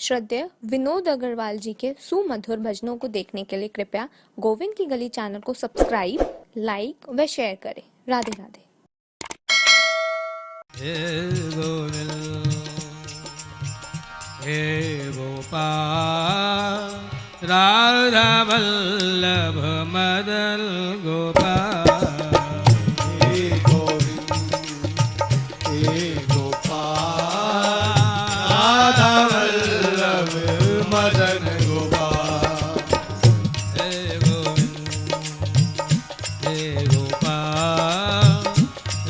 श्रद्धेय विनोद अग्रवाल जी के सुमधुर भजनों को देखने के लिए कृपया गोविंद की गली चैनल को सब्सक्राइब, लाइक व शेयर करें। राधे राधे। हे गोविंद हे गोपाल राधा वल्लभ मदन गोपाल। हे गोविंद हे गोपाल राधा वल्लभ मदन गोपाल। हे गोविंद हे गोपाल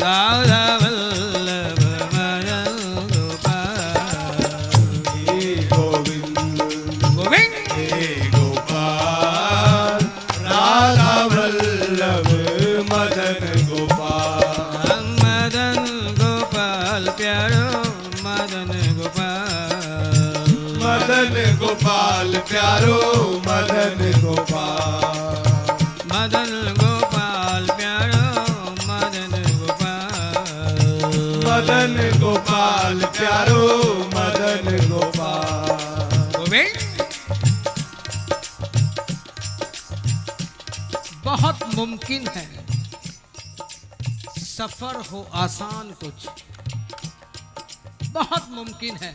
राधा वल्लभ मदन गोपाल। हे गोविंद गोविंद हे गोपाल राधा वल्लभ मदन गोपाल। मदन गोपाल प्यारो मदन गोपाल। मदन गोपाल प्यारो मदन गोपाल। मदन गोपाल प्यारो मदन गोपाल। मदन गोपाल प्यारो मदन गोपाल। गोविंद बहुत मुमकिन है सफर हो आसान कुछ। बहुत मुमकिन है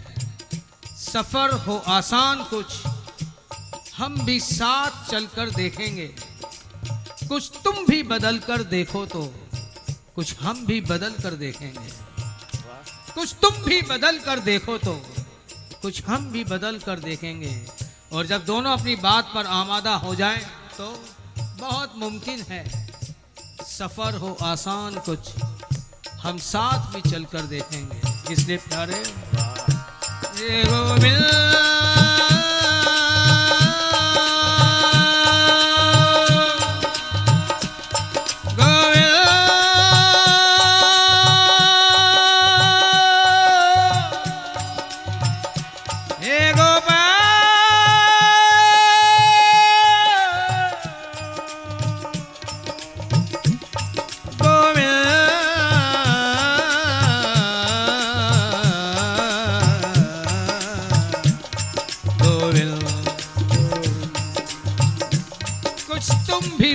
सफर हो आसान कुछ। हम भी साथ चलकर देखेंगे। कुछ तुम भी बदल कर देखो तो कुछ हम भी बदल कर देखेंगे। कुछ तुम भी बदल कर देखो तो कुछ हम भी बदल कर देखेंगे। और जब दोनों अपनी बात पर आमादा हो जाएं तो बहुत मुमकिन है सफर हो आसान कुछ। हम साथ में चलकर देखेंगे। इसलिए प्यारे हे गोविंद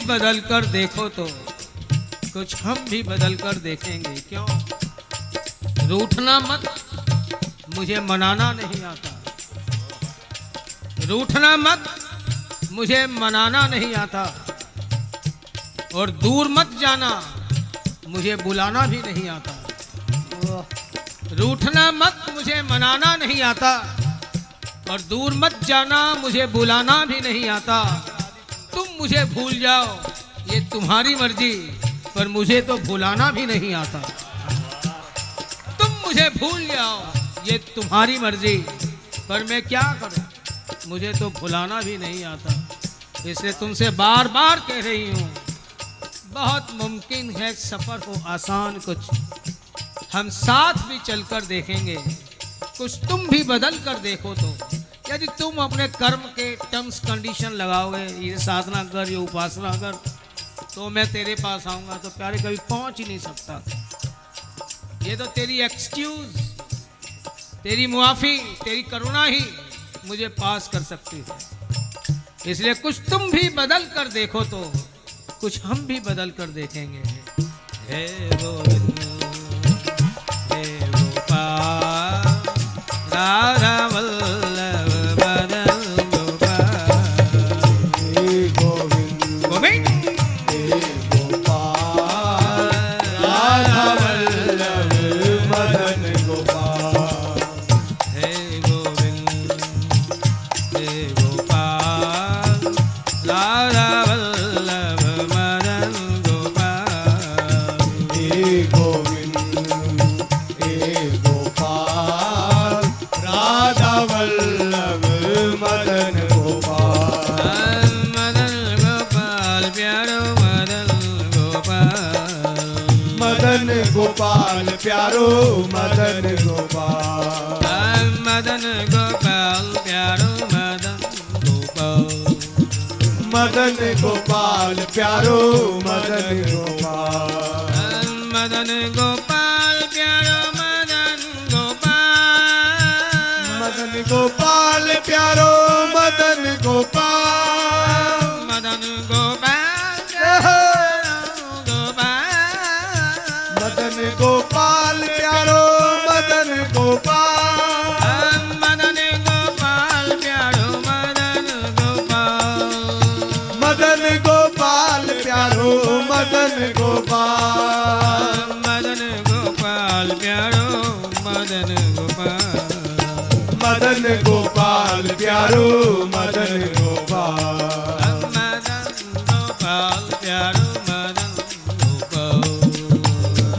बदल कर देखो तो कुछ हम भी बदल कर देखेंगे। क्यों रूठना मत, मुझे मनाना नहीं आता। रूठना मत, मुझे मनाना नहीं आता। और दूर मत जाना, मुझे बुलाना भी नहीं आता। रूठना मत, मुझे मनाना नहीं आता। और दूर मत जाना, मुझे बुलाना भी नहीं आता। तुम मुझे भूल जाओ ये तुम्हारी मर्जी, पर मुझे तो भुलाना भी नहीं आता। तुम मुझे भूल जाओ ये तुम्हारी मर्जी, पर मैं क्या करूं, मुझे तो भुलाना भी नहीं आता। इसलिए तुमसे बार बार कह रही हूं, बहुत मुमकिन है सफर हो आसान कुछ। हम साथ भी चलकर देखेंगे। कुछ तुम भी बदल कर देखो तो। यदि तुम अपने कर्म के टर्म्स कंडीशन लगाओगे, ये साधना कर, ये उपासना कर, तो मैं तेरे पास आऊंगा, तो प्यारे कभी पहुंच ही नहीं सकता। ये तो तेरी एक्सक्यूज, तेरी मुआफी, तेरी करुणा ही मुझे पास कर सकती है। इसलिए कुछ तुम भी बदल कर देखो तो कुछ हम भी बदल कर देखेंगे। हे गोविंद हे गोपाल राधा वल्लभ मदन गोपाल। हे गोविंद गोविंद हे गोपाल राधा वल्लभ मदन गोपाल। हे गोविंद हे गोपाल राधा वल्लभ मदन गोपाल। हे गोविंद हे गोपाल राधा वल्लभ मदन गोपाल। मदन गोपाल प्यारो मदन गोपाल। मदन गोपाल प्यारो मदन गोपाल। मदन गोपाल प्यारो मदन गोपाल। मदन गोपाल प्यारो मदन गोपाल। मदन गोपाल प्यारो मदन गोपाल। मदन गोपाल प्यारो मदन गोपाल मदन गोपाल गोपाल मदन गोपाल प्यारो मदन गोपाल मदन गोपाल प्यारो मदन गोपाल मदन गोपाल प्यारो मदन गोपाल मदन गोपाल प्यारो मदन गोपाल मदन गोपाल प्यारो मदन गोपाल मदन गोपाल प्यारो मदन गोपाल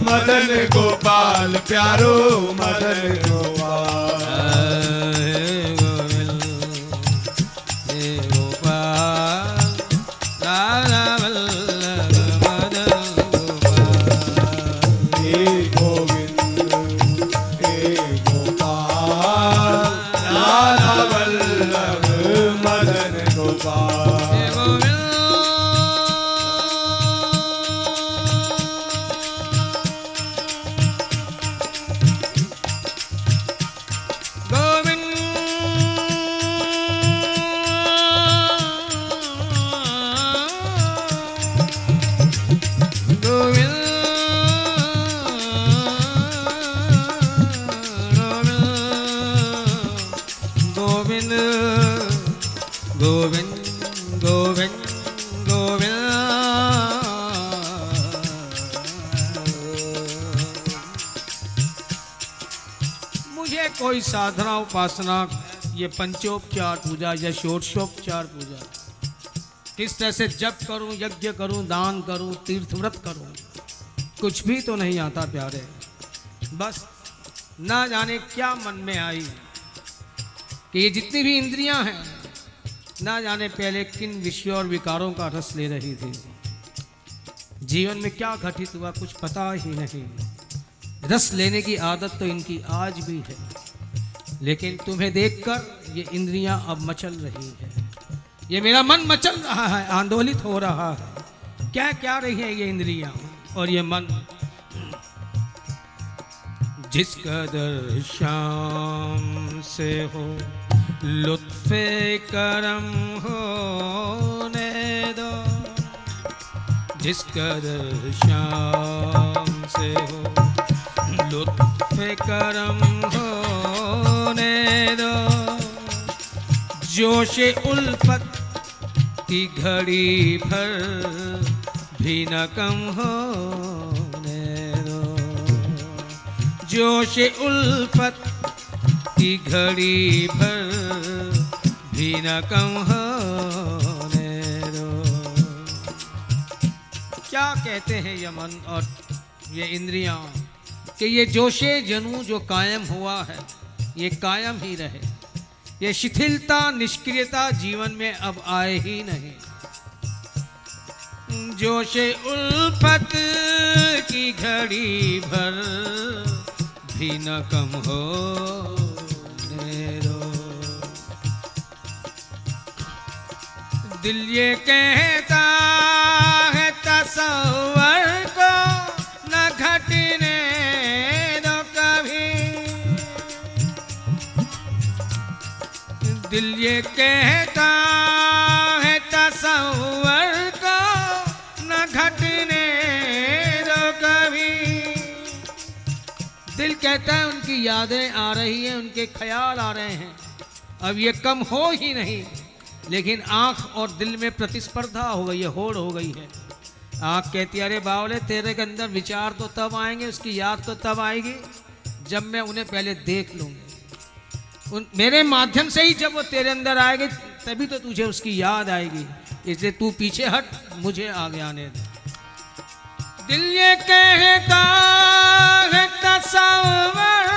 मदन गोपाल प्यारो मदन गोपाल हे गोपाल राधा वल्लभ मदन गोपाल हे गोविंद हे गोपाल राधा वल्लभ मदन गोपाल हे गोविंद गोविंद गोविंद गोविंद गोविंद मुझे कोई साधना उपासना ये पंचोपचार पूजा या षोडशोपचार पूजा किस तरह से जप करूं, यज्ञ करूं, दान करूं, तीर्थ व्रत करूं, कुछ भी तो नहीं आता प्यारे। बस ना जाने क्या मन में आई कि ये जितनी भी इंद्रियां हैं ना जाने पहले किन विषयों और विकारों का रस ले रही थी। जीवन में क्या घटित हुआ कुछ पता ही नहीं। रस लेने की आदत तो इनकी आज भी है, लेकिन तुम्हें देखकर ये इंद्रियां अब मचल रही है। ये मेरा मन मचल रहा है, आंदोलित हो रहा है। क्या क्या रही है ये इंद्रियां और ये मन। जिस कदर शाम से हो लुत्फे करम होने दो, जिस कदर शाम से हो लुत्फे करम होने दो, जोशे उल्फत की घड़ी भर भी न कम होने दो, जोशे उल्फत की घड़ी भर भी न कम होने दो। क्या कहते हैं ये मन और ये इंद्रियां कि ये जोशे जनू जो कायम हुआ है ये कायम ही रहे। ये शिथिलता निष्क्रियता जीवन में अब आए ही नहीं। जोशे उल्फत की घड़ी भर भी न कम होने दो। दिल ये कहता है तसव्वुर को न घटने दो कभी, दिल ये कहता है तसव्वुर को न घटने दो कभी। दिल कहता है उनकी यादें आ रही हैं, उनके ख्याल आ रहे हैं, अब ये कम हो ही नहीं। लेकिन आँख और दिल में प्रतिस्पर्धा हो गई है, होड़ हो गई है। आँख कहती है अरे बावले तेरे के अंदर विचार तो तब आएंगे, उसकी याद तो तब आएगी जब मैं उन्हें पहले देख लूँगी। मेरे माध्यम से ही जब वो तेरे अंदर आएगी तभी तो तुझे उसकी याद आएगी। इसलिए तू पीछे हट, मुझे आगे आने दे। दिल ये कहता है तसव्वुर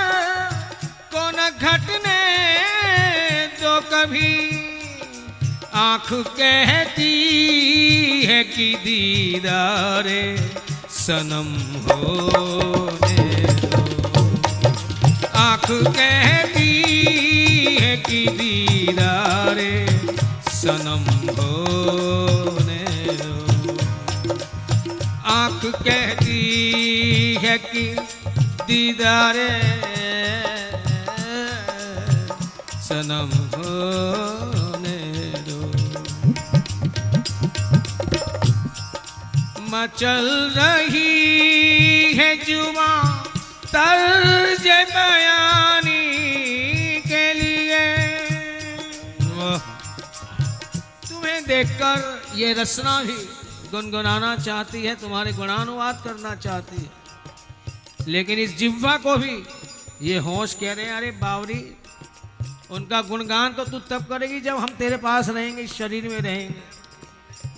को न घटने दो कभी, आँख कहती है कि दीदारे सनम होने दो, आँख कहती है कि दीदारे सनम होने दो, आँख कहती है कि दीदारे सनम होने दो। मचल रही है जुबां तर्ज बयानी के लिए। तुम्हें देखकर ये रचना भी गुनगुनाना चाहती है, तुम्हारे गुणानुवाद करना चाहती है, लेकिन इस जिह्वा को भी ये होश कह रहे हैं, अरे बावरी, उनका गुणगान तो तू तब करेगी जब हम तेरे पास रहेंगे, इस शरीर में रहेंगे।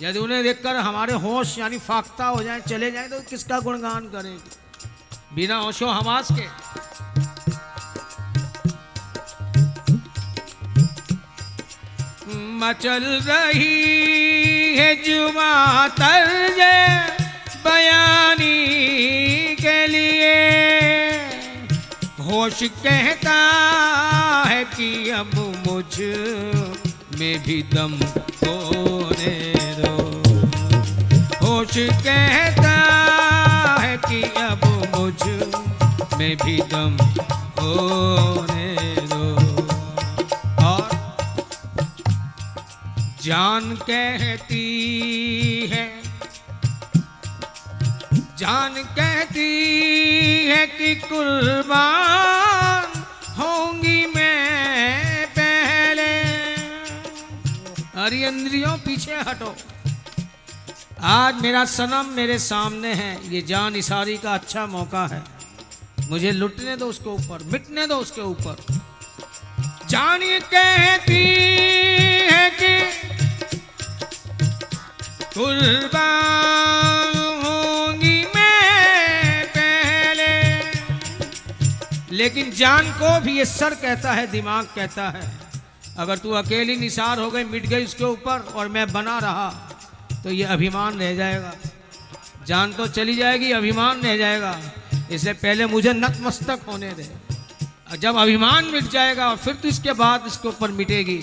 यदि उन्हें देखकर हमारे होश यानी फाख्ता हो जाए, चले जाए, तो किसका गुणगान करेगी बिना होशो हवास के। मचल रही है जुबां तर्ज बयानी के लिए। होश कहता है कि अब मुझ में भी दम होने दो। होश कहता है कि अब मुझ में भी दम होने दो। और जान कहती है, जान कहती है कि कुर्बान होंगी मैं पहले। अरे इंद्रियों पीछे हटो, आज मेरा सनम मेरे सामने है, ये जान इसारी का अच्छा मौका है, मुझे लुटने दो उसके ऊपर, मिटने दो उसके ऊपर। जान कहती है कि कुर्बान होंगी मैं पहले, लेकिन जान को भी ये सर कहता है, दिमाग कहता है, अगर तू अकेली निसार हो गई, मिट गई उसके ऊपर और मैं बना रहा, तो ये अभिमान रह जाएगा। जान तो चली जाएगी, अभिमान रह जाएगा। इससे पहले मुझे नतमस्तक होने दे। जब अभिमान मिट जाएगा और फिर तो इसके बाद इसके ऊपर मिटेगी,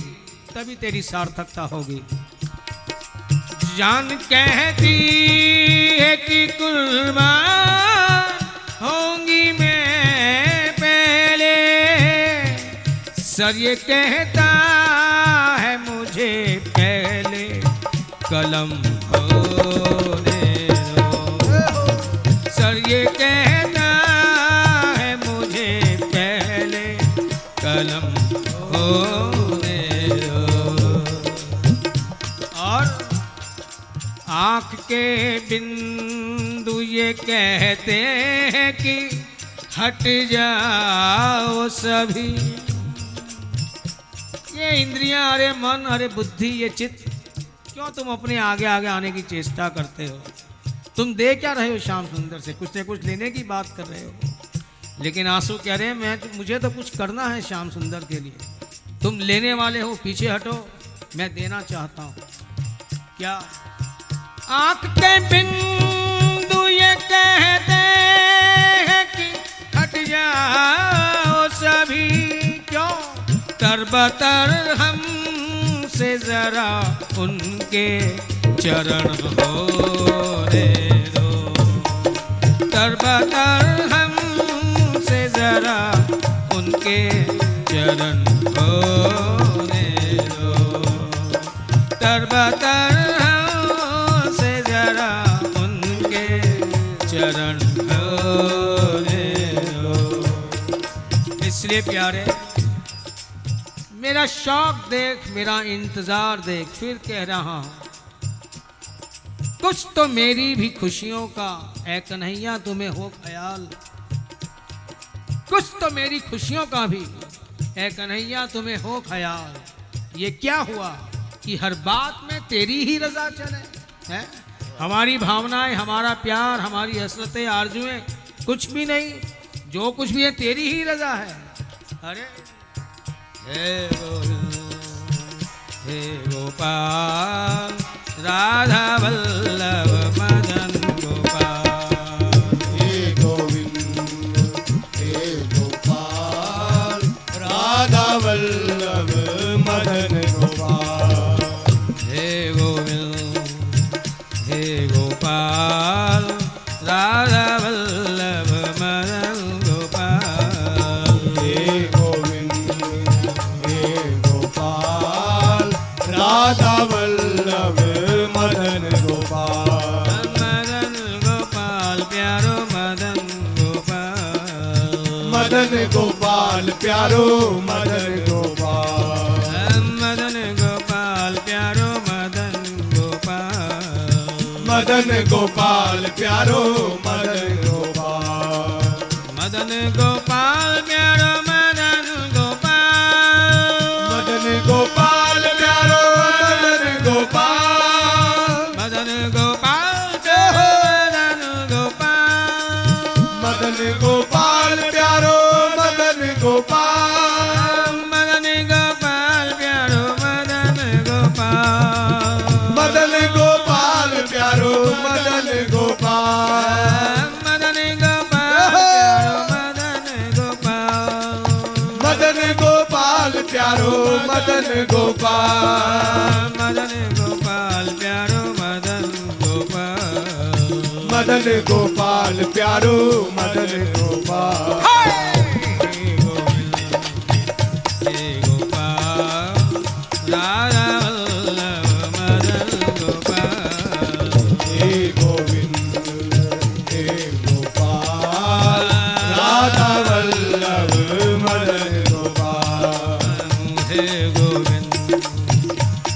तभी तेरी सार्थकता होगी। जान कहती है कि कुर्बान होंगी मैं पहले, सर ये कहता है मुझे पहले कलम होने दो। सर ये कहता है मुझे पहले कलम होने दो। और आँख के बिंदु ये कहते हैं कि हट जाओ सभी। ये इंद्रियां, अरे मन, अरे बुद्धि, ये चित्त, क्यों तुम अपने आगे आगे आने की चेष्टा करते हो? तुम दे क्या रहे हो श्याम सुंदर से? कुछ न कुछ लेने की बात कर रहे हो, लेकिन आंसू कह रहे हैं मुझे तो कुछ करना है श्याम सुंदर के लिए। तुम लेने वाले हो, पीछे हटो, मैं देना चाहता हूँ। क्या? आँख के बिंदु ये कहते हैं कि हट जाओ सभी। क्यों? तरबतर हमसे जरा उनके चरण होने दो। तरबतर हमसे जरा उनके चरण होने दो। तरबतर हमसे जरा उनके चरण होने दो। इसलिए प्यारे, मेरा शौक देख, मेरा इंतजार देख, फिर कह रहा हूं, कुछ तो मेरी भी खुशियों का ऐ कन्हैया तुम्हें हो ख्याल। कुछ तो मेरी खुशियों का भी ऐ कन्हैया तुम्हें हो ख्याल। ये क्या हुआ कि हर बात में तेरी ही रजा चले, है? हमारी भावनाएं, हमारा प्यार, हमारी हसरतें, आरजुएं कुछ भी नहीं, जो कुछ भी है तेरी ही रजा है। अरे हे गोपाल, राधा वल्लभ मदन गोपाल। हे गोविंद, हे गोपाल, राधा वल्लभ मदन गोपाल। हे गोविंद, हे गोपाल, राधा वल्लभ मदन गोपाल। हे गोविंद, हे राधा वल्लभ मदन गोपाल मदन गोपाल प्यारो मदन गोपाल मदन गोपाल प्यारो मदन गोपाल मदन गोपाल प्यारो मदन गोपाल मदन गोपाल प्यारो मदन गोपाल मदन गोपाल प्यारो मदन गोपाल मदन गोपाल प्यारो मदन गोपाल मदन गोपाल प्यारो मदन गोपाल मदन गोपाल प्यारो मदन गोपाल मदन गोपाल प्यारो मदन गोपाल मदन गोपाल प्यारो मदन गोपाल मदन गोपाल प्यारो मदन गोपाल मदन गोपाल प्यारो मदन गोपाल मदन गोपाल प्यारो मदन गोपाल मदन गोपाल प्यारो मदन गोपाल हे गोपाल राधा वल्लभ मदन गोपाल हे गोविंद हे गोपाल राधा वल्लभ मदन गोपाल हे गोविंद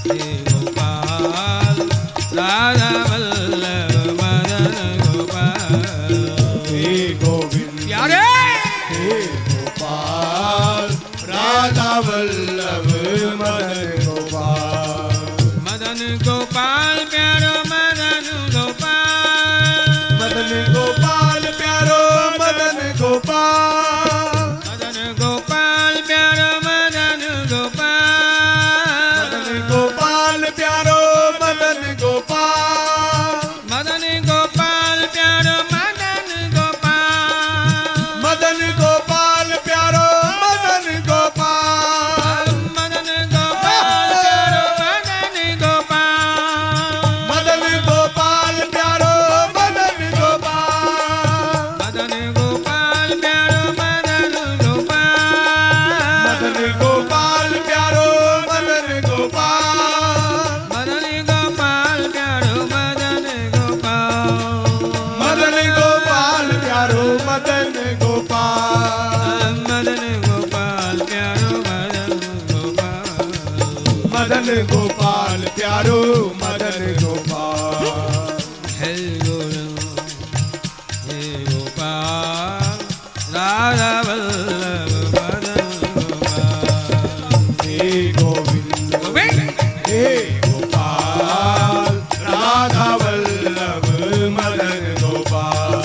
हे गोपाल राधा वल्लभ मदन गोपाल हे गोविंद प्यारे हे गोपाल राधा वल्लभ मदन गोपाल मदन गोपाल प्यारो मदन गोपाल मदन गोपाल प्यारो मदन गोपाल मदन गोपाल प्यारो मदन गोपाल मदन गोपाल प्यारो मदन गोपाल मदन गोपाल प्यारो मदन गोपाल मदन गोपाल प्यारो मदन गोपाल मदन गोपाल प्यारो मदन गोपाल मदन गोपाल प्यारो मदन गोपाल मदन गोपाल प्यारो मदन गोपाल मदन गोपाल प्यारो मदन गोपाल मदन गोपाल प्यारो मदन गोपाल मदन गोपाल प्यारो मदन गोपाल मदन गोपाल प्यारो मदन गोपाल मदन गोपाल प्यारो मदन गोपाल हे गोविंद हे गोपाल राधा वल्लभ मदन गोपाल हे गोविंद गोविंद हे गोपाल राधा वल्लभ मदन गोपाल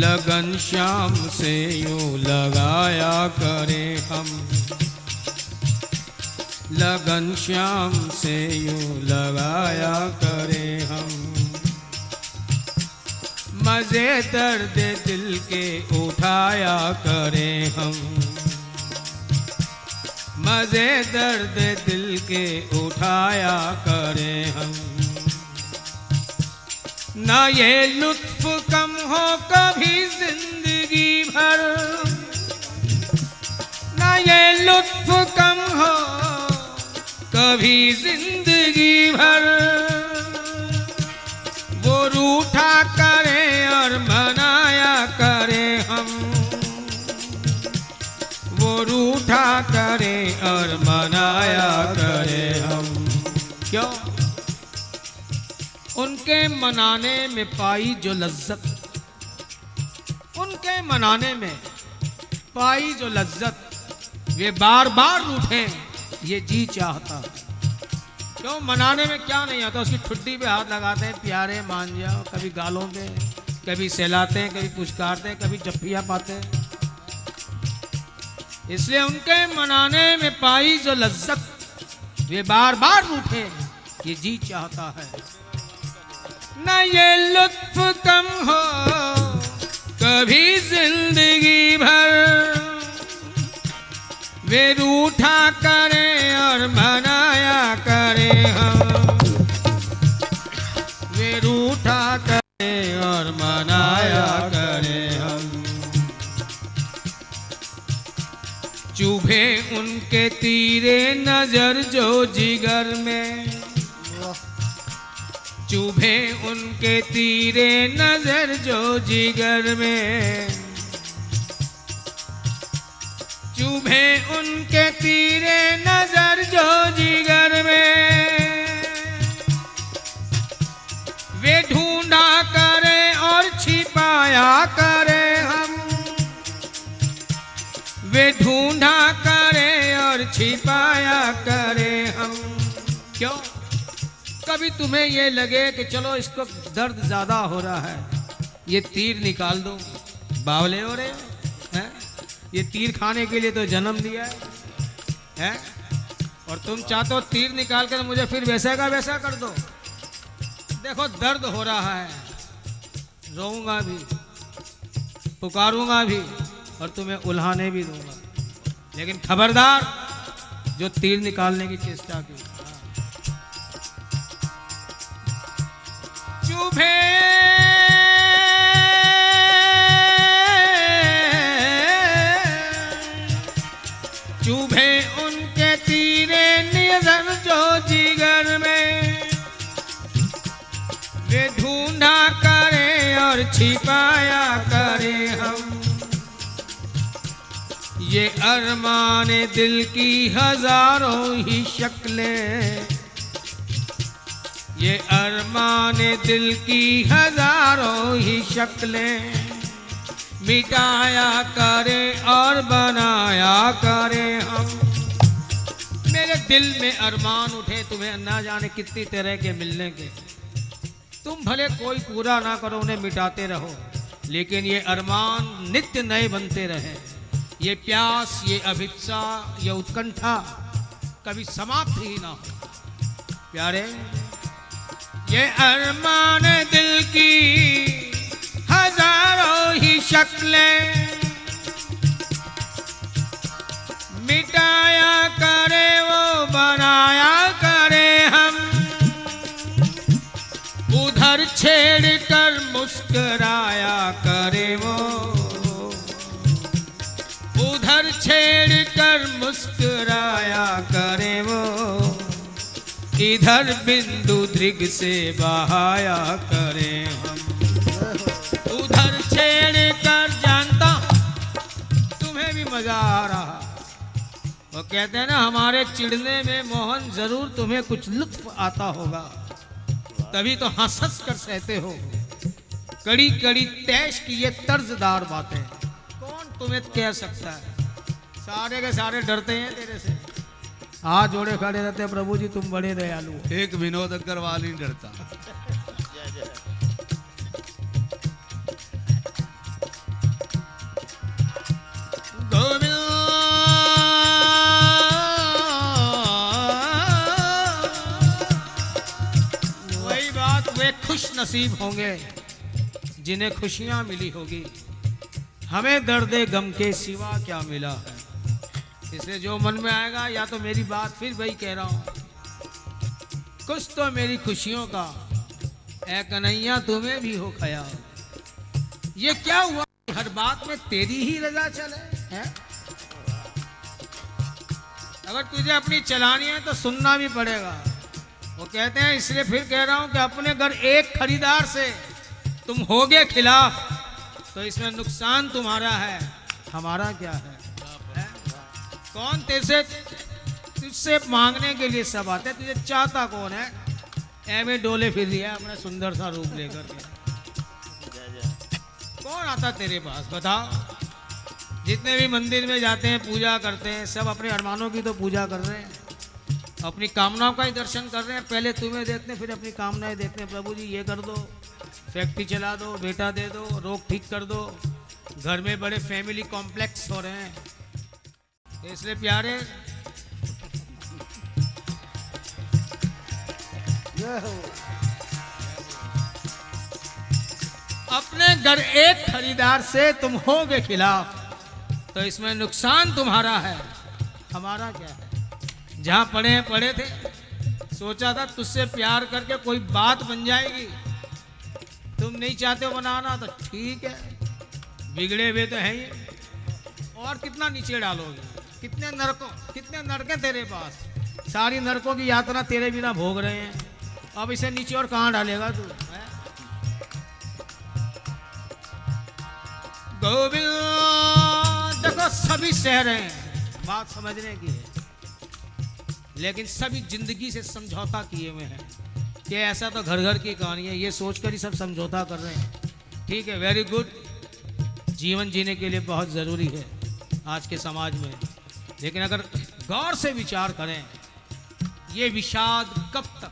लगन श्याम से यूं लगाया करें हम लगन श्याम से यूं लगाया करें हम मजे दर्द दिल के उठाया करें हम मजे दर्द दिल के उठाया करें हम ना ये लुत्फ कम हो कभी जिंदगी भर ना ये लुत्फ कम हो कभी जिंदगी भर वो रूठा करे और मनाया करे हम वो रूठा करे और मनाया करे हम क्यों उनके मनाने में पाई जो लज्जत उनके मनाने में पाई जो लज्जत वे बार बार रूठे ये जी चाहता क्यों मनाने में क्या नहीं आता उसकी ठुड्डी पे हाथ लगाते हैं प्यारे मान जाओ कभी गालों पे कभी सहलाते हैं, कभी पुचकारते हैं, कभी जफ्फियां पाते हैं। इसलिए उनके मनाने में पाई जो लज्जत वे बार बार रूठे ये जी चाहता है। न ये लुत्फ कम हो कभी जिंदगी भर, वे रूठा करे और मनाया करे हम, वे रूठा करे और मनाया करे हम। चुभे उनके तीरे नजर जो जिगर में, चुभे उनके तीरे नजर जो जिगर में, चुभे उनके तीरे नजर जो जिगर में, वे ढूंढा करे और छिपाया करे हम, वे ढूंढा करे और छिपाया करे हम। क्यों? कभी तुम्हें ये लगे कि चलो इसको दर्द ज्यादा हो रहा है, ये तीर निकाल दो, बावले हो रहे हैं, ये तीर खाने के लिए तो जन्म दिया है? और तुम चाहते हो तीर निकाल कर मुझे फिर वैसा का वैसा कर दो। देखो दर्द हो रहा है, रोऊंगा भी, पुकारूंगा भी और तुम्हें उल्हाने भी दूंगा, लेकिन खबरदार जो तीर निकालने की चेष्टा की। चुभे चुभे उनके तीरे नजर जो जिगर में, वे ढूंढा करे और छिपाया करे हम। ये अरमाने दिल की हजारों ही शक्लें, ये अरमाने दिल की हजारों ही शक्लें, मिटाया करे और बनाया करे हम। मेरे दिल में अरमान उठे तुम्हें ना जाने कितनी तरह के मिलने के, तुम भले कोई पूरा ना करो, उन्हें मिटाते रहो, लेकिन ये अरमान नित्य नए बनते रहे। ये प्यास, ये अभिप्सा, ये उत्कंठा कभी समाप्त ही ना हो। प्यारे, ये अरमान दिल की हजारों ही शक्लें, मिटाया करे वो बनाया करे हम। उधर छेड़ कर मुस्कुराया करे वो, उधर छेड़ कर मुस्कुराया करे वो, इधर बिंदु दृग से बहाया करें हम। उधर छेड़ कर जानता तुम्हें भी मजा आ रहा। वो कहते हैं ना, हमारे चिढ़ने में मोहन जरूर तुम्हें कुछ लुत्फ आता होगा, तभी तो हंस हंस कर सहते हो कड़ी कड़ी तैश की ये तर्जदार बातें। कौन तुम्हें कह सकता है? सारे के सारे डरते हैं तेरे से, हाथ जोड़े खड़े रहते हैं, प्रभु जी तुम बड़े दयालु। एक विनोद अग्रवाल नहीं डरता। वही बात, वे खुश नसीब होंगे जिन्हें खुशियां मिली होगी, हमें दर्द गम के सिवा क्या मिला है। इसलिए जो मन में आएगा, या तो मेरी बात फिर वही कह रहा हूं, कुछ तो मेरी खुशियों का ऐ कन्हैया तुम्हें भी हो ख्याल। ये क्या हुआ, हर बात में तेरी ही रजा चले है? अगर तुझे अपनी चलानी है तो सुनना भी पड़ेगा। वो कहते हैं, इसलिए फिर कह रहा हूं कि अपने घर एक खरीदार से तुम होगे खिलाफ, तो इसमें नुकसान तुम्हारा है, हमारा क्या है? कौन तुझसे मांगने के लिए सब आते, तुझे चाहता कौन है? ऐਵੇਂ डोले फिर दिया अपना सुंदर सा रूप लेकर के, कौन आता तेरे पास बताओ? जितने भी मंदिर में जाते हैं, पूजा करते हैं, सब अपने अरमानों की तो पूजा कर रहे हैं, अपनी कामनाओं का ही दर्शन कर रहे हैं। पहले तुम्हें देखते हैं, फिर अपनी कामनाएं देखते हैं। प्रभु जी ये कर दो, फैक्ट्री चला दो, बेटा दे दो, रोग ठीक कर दो। घर में बड़े फैमिली कॉम्प्लेक्स हो रहे हैं। इसलिए प्यारे, अपने घर एक खरीदार से तुम होगे खिलाफ, तो इसमें नुकसान तुम्हारा है, हमारा क्या है। जहां पढ़े थे, सोचा था तुझसे प्यार करके कोई बात बन जाएगी। तुम नहीं चाहते हो बनाना तो ठीक है, बिगड़े हुए तो हैं ही। और कितना नीचे डालोगे, कितने नरकें तेरे पास। सारी नरकों की यातना तेरे बिना भोग रहे हैं, अब इसे नीचे और कहां डालेगा तू। गोविंद देखो, सभी सह रहे हैं, बात समझने की है, लेकिन सभी जिंदगी से समझौता किए हुए हैं कि ऐसा तो घर घर की कहानी है, ये सोचकर ही सब समझौता कर रहे हैं। ठीक है, वेरी गुड। जीवन जीने के लिए बहुत ज़रूरी है आज के समाज में, लेकिन अगर गौर से विचार करें, ये विषाद कब तक।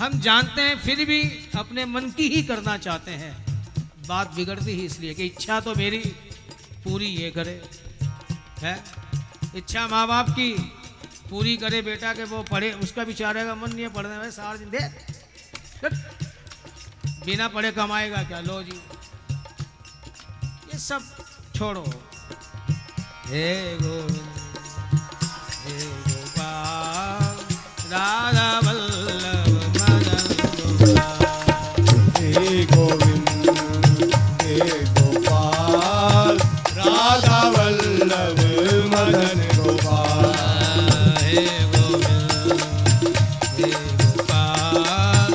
हम जानते हैं, फिर भी अपने मन की ही करना चाहते हैं। बात बिगड़ती ही इसलिए कि इच्छा तो मेरी पूरी ये करे है, इच्छा माँ बाप की पूरी करे बेटा के वो पढ़े, उसका बेचारे का मन नहीं है पढ़ने में। सारा दिन दे, बिना पढ़े कमाएगा क्या। लो जी, ये सब छोड़ो। हे गोपाल राधा वल्लभ मदन गोपाल, हे गोविंद हे गोपाल राधा वल्लभ मदन गोपाल, हे गोविंद हे गोपाल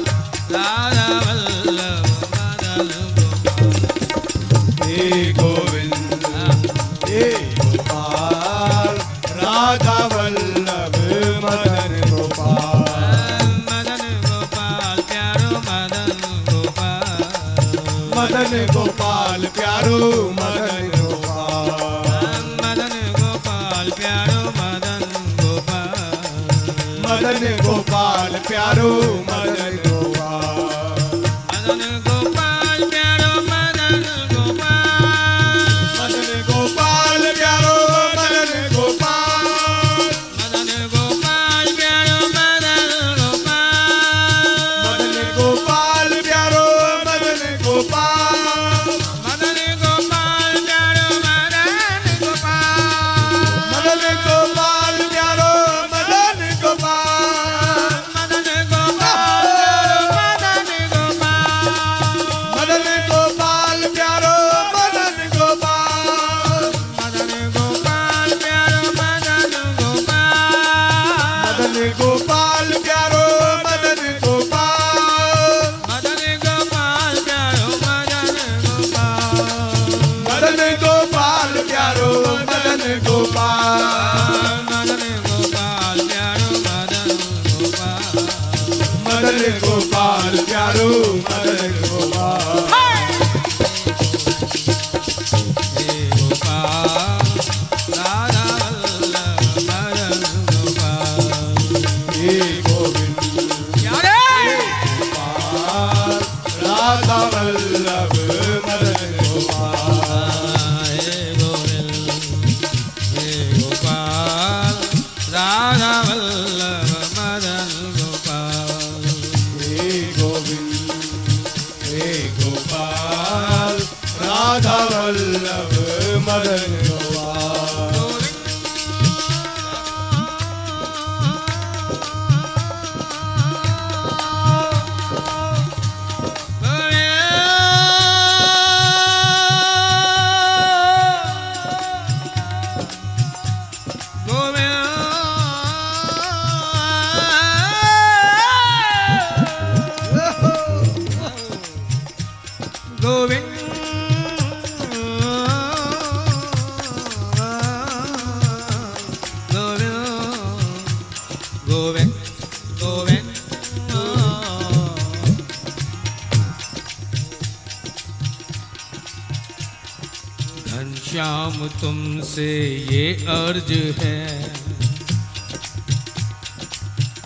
राधा वल्लभ मदन गोपाल, हे गोविंद हे गोपाल राधा वल्लभ मदन गोपाल, मदन गोपाल प्यारो मदन गोपाल, मदन गोपाल प्यारो मदन गोपाल, मदन गोपाल प्यारो मदन गोपाल, मदन गोपाल प्यारो मदन गोपाल, मदन गोपाल प्यारो मदन गोपाल, मदन गोपाल प्यारो मदन गोपाल, मदन गोपाल प्यारो मदन गोपाल, मदन गोपाल प्यारो मदन गोपाल, मदन गोपाल प्यारो मदन गोपाल, मदन गोपाल प्यारो मदन गोपाल, मदन गोपाल मदन गोपाल, मदन गोपाल प्यारो मदन गोपाल, मदन गोपाल प्यारो मदन गोपाल, मदन गोपाल प्यारो मदन गोपाल, मदन गोपाल प्यारो मदन गोपाल, मदन गोपाल प्यारो मदन गोपाल, मदन गोपाल प्यारो मदन गोपाल, मदन गोपाल प्यारो मदन गोपाल, हे गोपाल राधा वल्लभ मदन गोपाल, हे गोविंद प्यारे गोपाल राधा वल्लभ मदन गोपाल, हे गोविंद हे गोपाल राधा वल्लभ मदन गोपाल, हे गोविंद हे गोपाल राधा वल्लभ मदन गोपाल, गोविंद गोविंद घनश्याम तुमसे ये अर्ज है,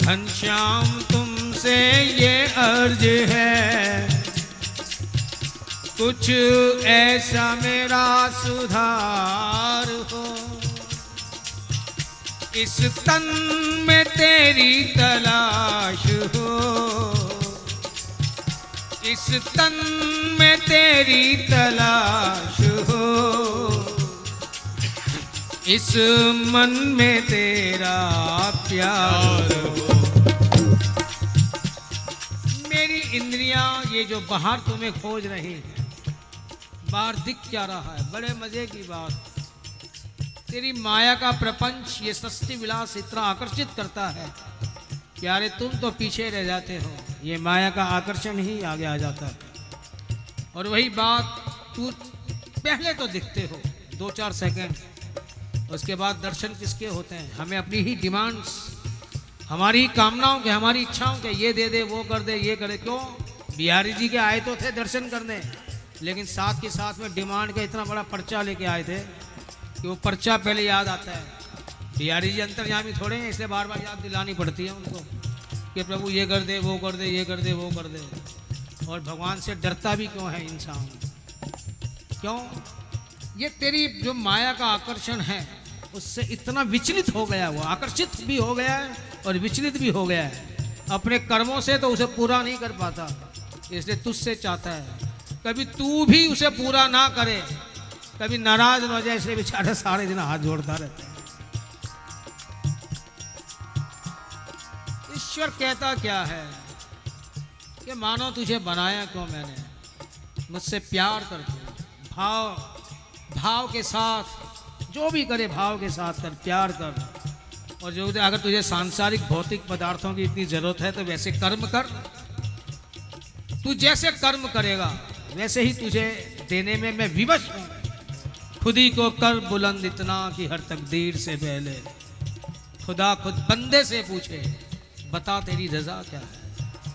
घनश्याम तुमसे ये अर्ज है, कुछ ऐसा मेरा सुधार हो, इस तन में तेरी तलाश हो, इस तन में तेरी तलाश हो, इस मन में तेरा प्यार हो। मेरी इंद्रियां ये जो बाहर तुम्हें खोज रही हैं, बाहर दिख क्या रहा है? बड़े मजे की बात, तेरी माया का प्रपंच ये सृष्टि विलास इतना आकर्षित करता है, प्यारे तुम तो पीछे रह जाते हो, ये माया का आकर्षण ही आगे आ जाता है। और वही बात, तू पहले तो दिखते हो 2-4 सेकंड, उसके बाद दर्शन किसके होते हैं? हमें अपनी ही डिमांड्स, हमारी कामनाओं के, हमारी इच्छाओं के, ये दे दे, वो कर दे, ये करे। क्यों? बिहारी जी के आए तो थे दर्शन करने, लेकिन साथ के साथ में डिमांड का इतना बड़ा पर्चा लेके आए थे कि वो पर्चा पहले याद आता है। बिहारी जी अंतर्यामी थोड़े हैं, इसलिए बार बार याद दिलानी पड़ती है उनको कि प्रभु ये कर दे, वो कर दे, ये कर दे, वो कर दे। और भगवान से डरता भी क्यों है इंसान? क्यों? ये तेरी जो माया का आकर्षण है उससे इतना विचलित हो गया, वो आकर्षित भी हो गया है और विचलित भी हो गया है। अपने कर्मों से तो उसे पूरा नहीं कर पाता, इसलिए तुझसे चाहता है कभी तू भी उसे पूरा ना करे, कभी नाराज हो जाए, इसलिए बेचारा सारे दिन हाथ जोड़ता रहता है। ईश्वर कहता क्या है कि मानो तुझे बनाया क्यों मैंने, मुझसे प्यार कर, भाव के साथ जो भी करे, भाव के साथ कर, प्यार कर। और जो अगर तुझे सांसारिक भौतिक पदार्थों की इतनी जरूरत है तो वैसे कर्म कर, तू जैसे कर्म करेगा वैसे ही तुझे देने में मैं विवश हूं। खुद ही को कर बुलंद इतना कि हर तकदीर से पहले खुदा खुद बंदे से पूछे, बता तेरी रजा क्या है,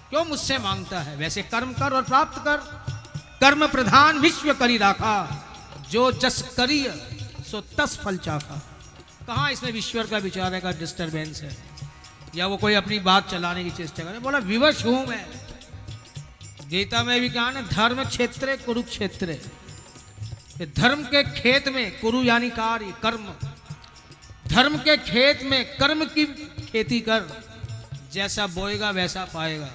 क्यों मुझसे मांगता है? वैसे कर्म कर और प्राप्त कर। कर्म प्रधान विश्व करी राखा, जो जस करी सो तस फल चाखा। कहाँ इसमें ईश्वर का विचार का डिस्टर्बेंस है या वो कोई अपनी बात चलाने की चेष्टा करे? बोला विवश हूं मैं। गीता में भी कहा ना, धर्म क्षेत्र कुरुक्षेत्र। धर्म के खेत में, कुरु यानी कार्य कर्म, धर्म के खेत में कर्म की खेती कर, जैसा बोएगा वैसा पाएगा।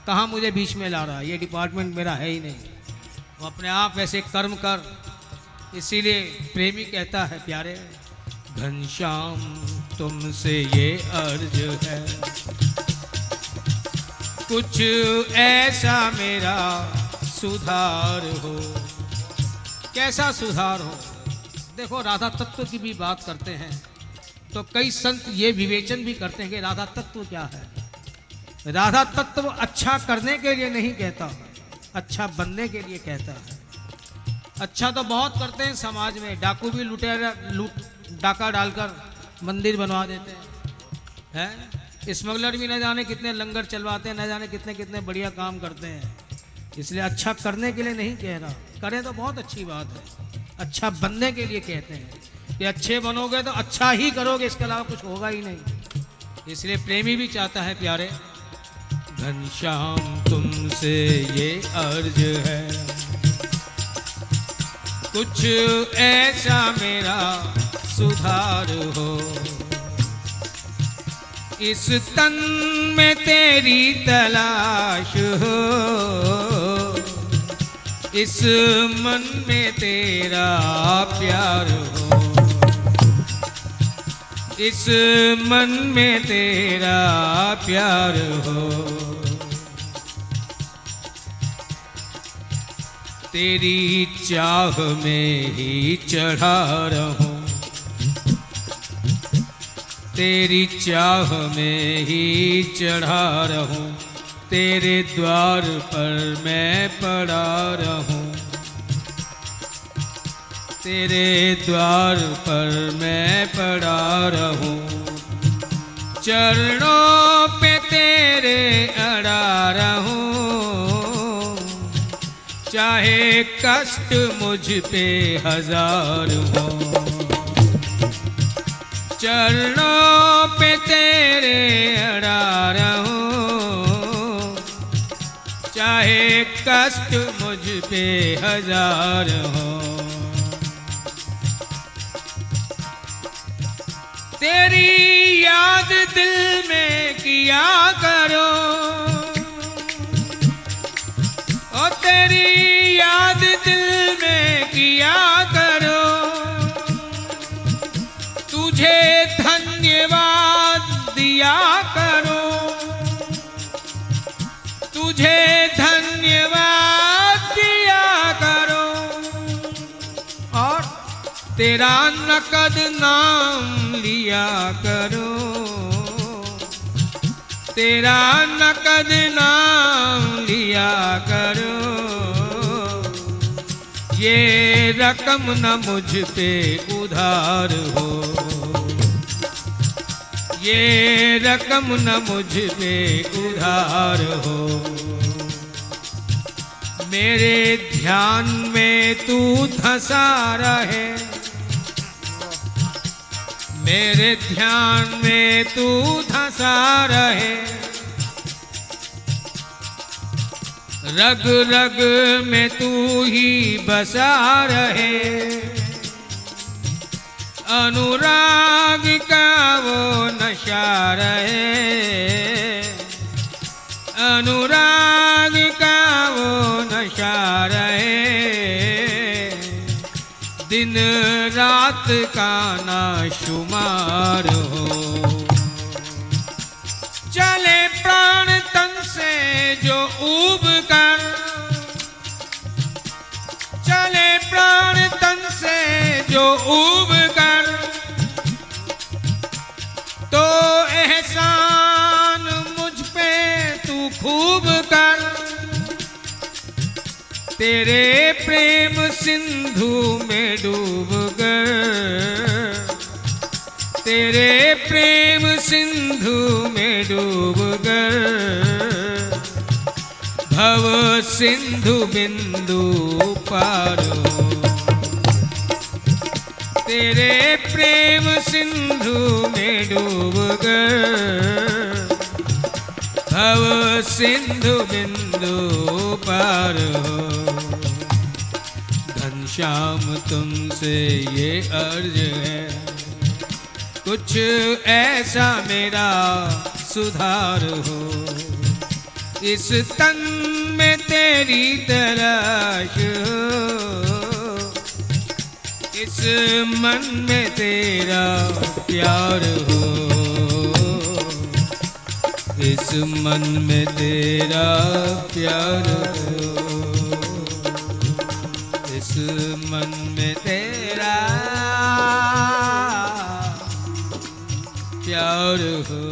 कहाँ मुझे बीच में ला रहा, ये डिपार्टमेंट मेरा है ही नहीं। वो अपने आप वैसे कर्म कर। इसीलिए प्रेमी कहता है प्यारे, घनश्याम तुमसे ये अर्ज है, कुछ ऐसा मेरा सुधार हो। कैसा सुधार हो? देखो, राधा तत्व की भी बात करते हैं तो कई संत ये विवेचन भी करते हैं कि राधा तत्व क्या है। राधा तत्व अच्छा करने के लिए नहीं कहता, अच्छा बनने के लिए कहता है। अच्छा तो बहुत करते हैं समाज में, डाकू भी डाका डालकर मंदिर बनवा देते हैं, स्मगलर भी न जाने कितने लंगर चलवाते हैं, न जाने कितने कितने बढ़िया काम करते हैं। इसलिए अच्छा करने के लिए नहीं कह रहा, करें तो बहुत अच्छी बात है, अच्छा बनने के लिए कहते हैं कि अच्छे बनोगे तो अच्छा ही करोगे, इसके अलावा कुछ होगा ही नहीं। इसलिए प्रेमी भी चाहता है प्यारे, घनश्याम तुमसे ये अर्ज है, कुछ ऐसा मेरा सुधार हो। इस तन में तेरी तलाश हो, इस मन में तेरा प्यार हो, इस मन में तेरा प्यार हो। तेरी चाह में ही चढ़ा रहूं, तेरी चाह में ही चढ़ा रहूं, तेरे द्वार पर मैं पड़ा रहूं, तेरे द्वार पर मैं पड़ा रहूं, चरणों पे तेरे अड़ा रहूं, चाहे कष्ट मुझ पे हजार हो, चरणों पे तेरे अड़ा रहूं, चाहे कष्ट मुझ पे हजार हो। तेरी याद दिल में किया करो, और तेरी याद दिल में किया करो। तुझे धन्यवाद दिया करो, तुझे धन्यवाद दिया करो। और तेरा नकद नाम लिया करो, तेरा नकद नाम लिया करो। ये रकम न मुझ पे उधार हो, ये रकम न मुझ पे उधार हो। मेरे ध्यान में तू धंसा रहे, मेरे ध्यान में तू धंसा रहे। रग रग में तू ही बसा रहे। अनुराग का वो नशा रहे, अनुराग का वो नशा रहे। दिन रात का ना शुमार हो। चले प्राण तन से जो ऊब कर, चले प्राण तन से जो ऊब कर। तो एहसान मुझ पे तू खूब कर। तेरे प्रेम सिंधु में डूब कर, तेरे प्रेम सिंधु में डूब कर। भव सिंधु बिंदु पार हो। तेरे प्रेम सिंधु में डूब कर। भव सिंधु बिंदु पार हो। घनश्याम तुमसे ये अर्ज है, कुछ ऐसा मेरा सुधार हो। इस तन में तेरी तलाश हो, इस मन में तेरा प्यार हो। इस मन में तेरा प्यार हो, इस मन में तेरा प्यार हो।